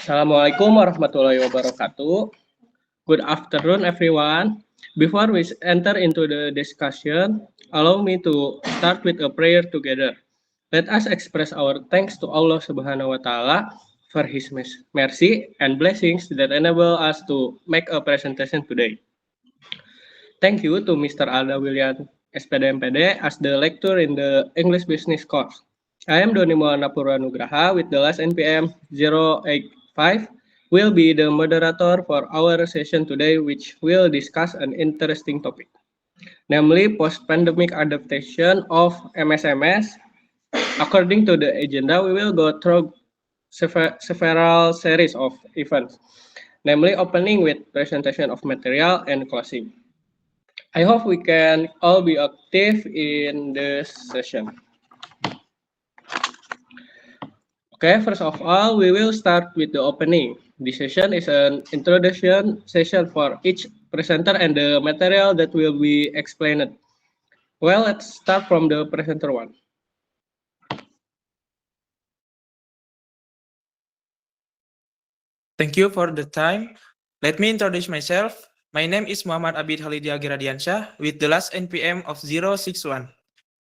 Assalamualaikum warahmatullahi wabarakatuh. Good afternoon, everyone. Before we enter into the discussion, allow me to start with a prayer together. Let us express our thanks to Allah Subhanahu wa Ta'ala for His mercy and blessings that enable us to make a presentation today. Thank you to Mr. Alda William SPD MPD as the lecturer in the English Business course. I am Doni Maulana Purwanugraha with the last NPM 085 will be the moderator for our session today, which will discuss an interesting topic, namely post-pandemic adaptation of MSMS. According to the agenda, we will go through several series of events, namely opening with presentation of material and closing. I hope we can all be active in this session. Okay, first of all, we will start with the opening. This session is an introduction session for each presenter and the material that will be explained. Well, let's start from the presenter one. Thank you for the time. Let me introduce myself. My name is Muhammad Abid Halidia Giradiansyah with the last NPM of 061.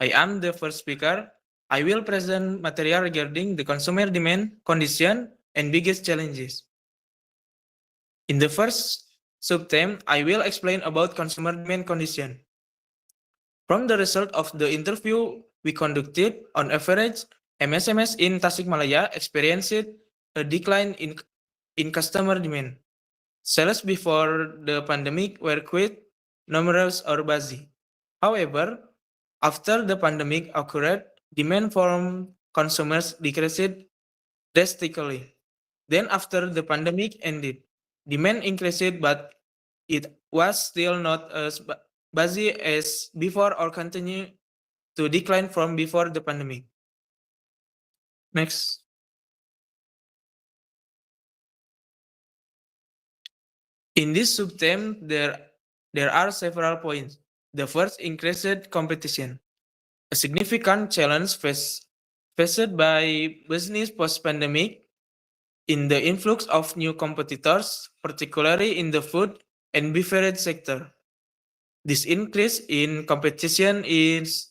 I am the first speaker. I will present material regarding the consumer demand, condition, and biggest challenges. In the first subtheme, I will explain about consumer demand condition. From the result of the interview we conducted, on average, MSMS in Tasikmalaya experienced a decline in customer demand. Sales before the pandemic were quite numerous or busy. However, after the pandemic occurred, demand from consumers decreased drastically. Then after the pandemic ended, demand increased, but it was still not as busy as before or continued to decline from before the pandemic. Next. In this subtheme, there are several points. The first, increased competition. A significant challenge faced by business post-pandemic in the influx of new competitors, particularly in the food and beverage sector. This increase in competition is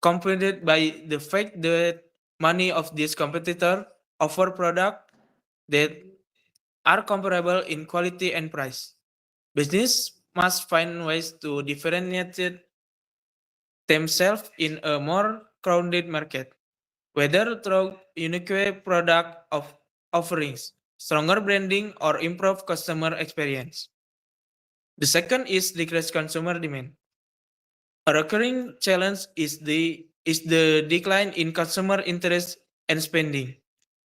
compounded by the fact that many of these competitors offer products that are comparable in quality and price. Business must find ways to differentiate themselves in a more crowded market, whether through unique product offerings, stronger branding, or improved customer experience. The second is decreased consumer demand. A recurring challenge is the decline in consumer interest and spending.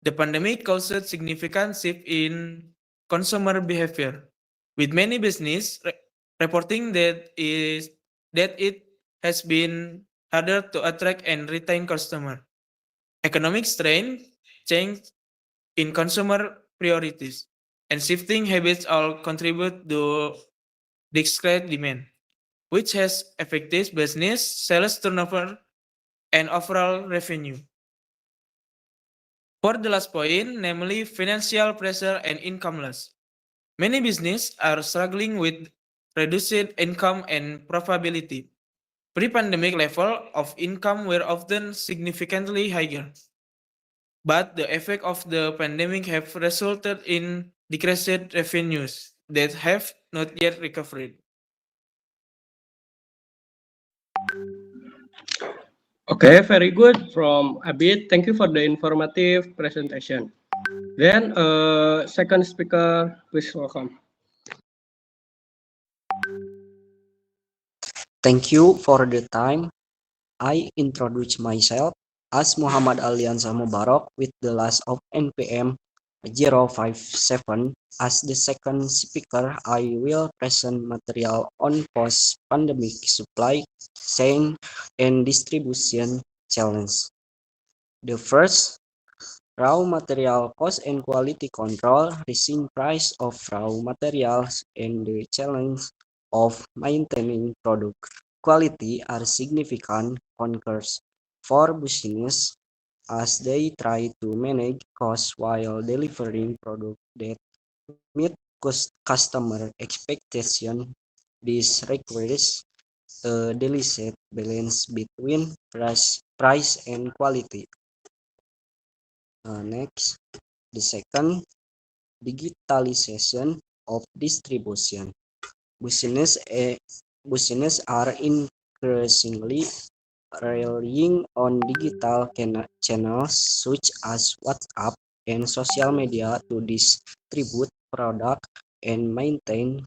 The pandemic caused significant shift in consumer behavior, with many business reporting that it has been harder to attract and retain customers. Economic strain, change in consumer priorities, and shifting habits all contribute to decreased demand, which has affected business sales turnover and overall revenue. For the last point, namely financial pressure and income loss. Many businesses are struggling with reduced income and profitability. Pre-pandemic level of income were often significantly higher, but the effect of the pandemic have resulted in decreased revenues that have not yet recovered. Okay, very good from Abid. Thank you for the informative presentation. Then, second speaker, please welcome. Thank you for the time. I introduce myself as Muhammad Alianza Mubarak with the last of NPM 057. As the second speaker, I will present material on post-pandemic supply chain and distribution challenge. The first, raw material cost and quality control, rising price of raw materials, and the challenge of maintaining product quality are significant concerns for business as they try to manage costs while delivering product that meet customer expectation. This requires a delicate balance between price and quality. Next, the second, digitalization of distribution. Business, business are increasingly relying on digital channels such as WhatsApp and social media to distribute product and maintain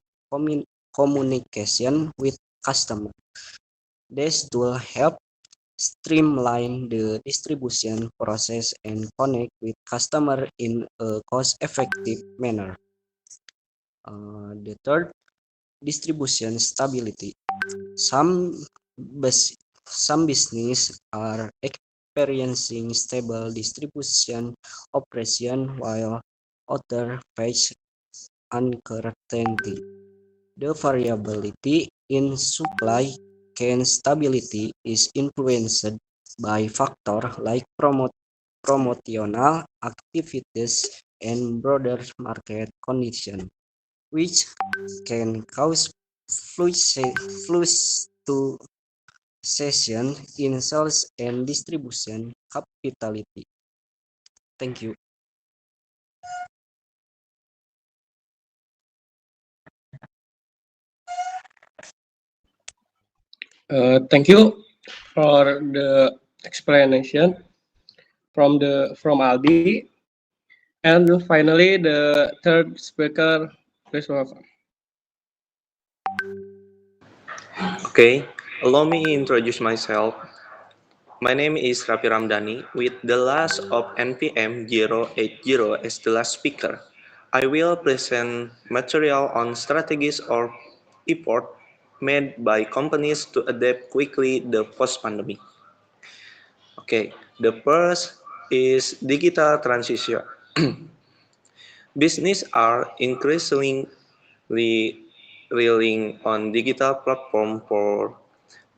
communication with customers. This will help streamline the distribution process and connect with customer in a cost-effective manner. The third, distribution stability. Some bus some business are experiencing stable distribution operation while others face uncertainty. The variability in supply chain stability is influenced by factors like promotional activities and broader market conditions, which can cause fluctuation in sales and distribution capability. Thank you. Thank you for the explanation from Aldi. And finally, the third speaker, please welcome. Okay, allow me introduce myself. My name is Raffi Ramdhani with the last of NPM 080 as the last speaker. I will present material on strategies or effort made by companies to adapt quickly the post-pandemic. Okay, the first is digital transition. Business are increasingly relying on digital platform for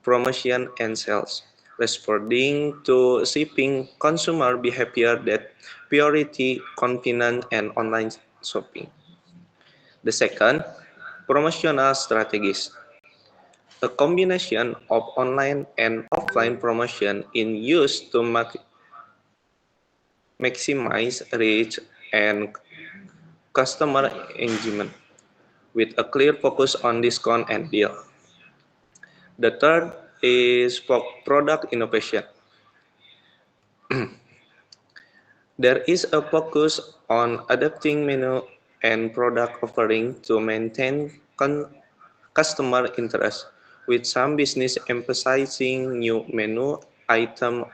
promotion and sales, responding to shifting consumer behavior that priority convenience and online shopping. The second, promotional strategies. A combination of online and offline promotion in use to maximize reach and customer engagement with a clear focus on discount and deal. The third is product innovation. There is a focus on adapting menu and product offering to maintain customer interest, with some business emphasizing new menu item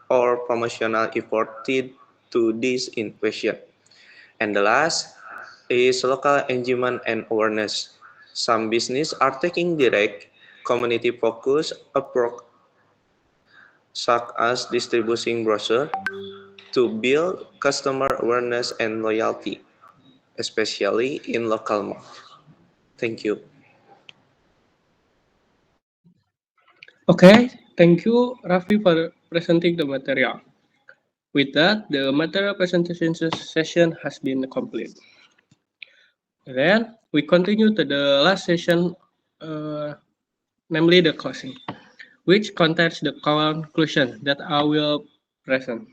or promotional effort to this innovation. And the last is local engagement and awareness. Some business are taking direct community-focused approach, such as distributing brochure, to build customer awareness and loyalty, especially in local market. Thank you. Okay, thank you, Raffi, for presenting the material. With that, the material presentation session has been complete. Then we continue to the last session, namely the closing, which contains the conclusion that I will present.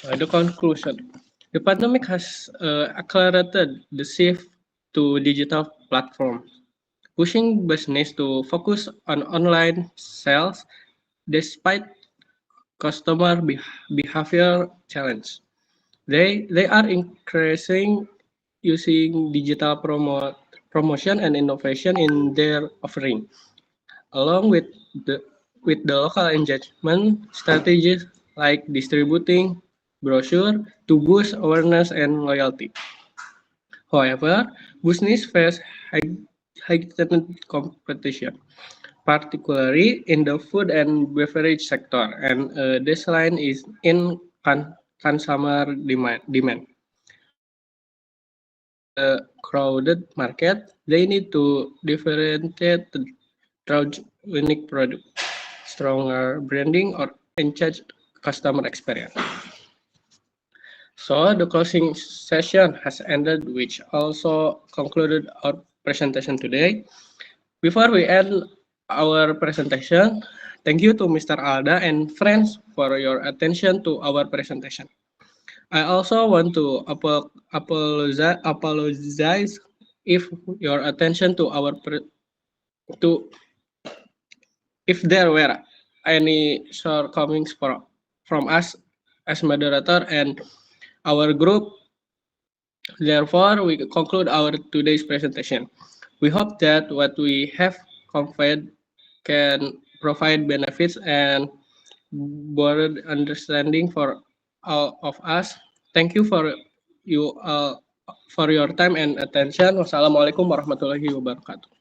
The conclusion. The pandemic has accelerated the shift to digital platforms, pushing business to focus on online sales despite customer behavior challenge. They are increasing using digital promotion and innovation in their offering, along the with the local engagement strategies like distributing brochure to boost awareness and loyalty. However, business face heightened competition, particularly in the food and beverage sector, and this line is in consumer demand. A crowded market, they need to differentiate through unique product, stronger branding, or enhance customer experience. So the closing session has ended, which also concluded our presentation today. Before we end our presentation, thank you to Mr. Alda and friends for your attention to our presentation. I also want to apologize if your attention to to if there were any shortcomings from us as moderator and our group. Therefore, we conclude our today's presentation. We hope that what we have conveyed can provide benefits and broad understanding for all of us. Thank you you for your time and attention. Wassalamualaikum warahmatullahi wabarakatuh.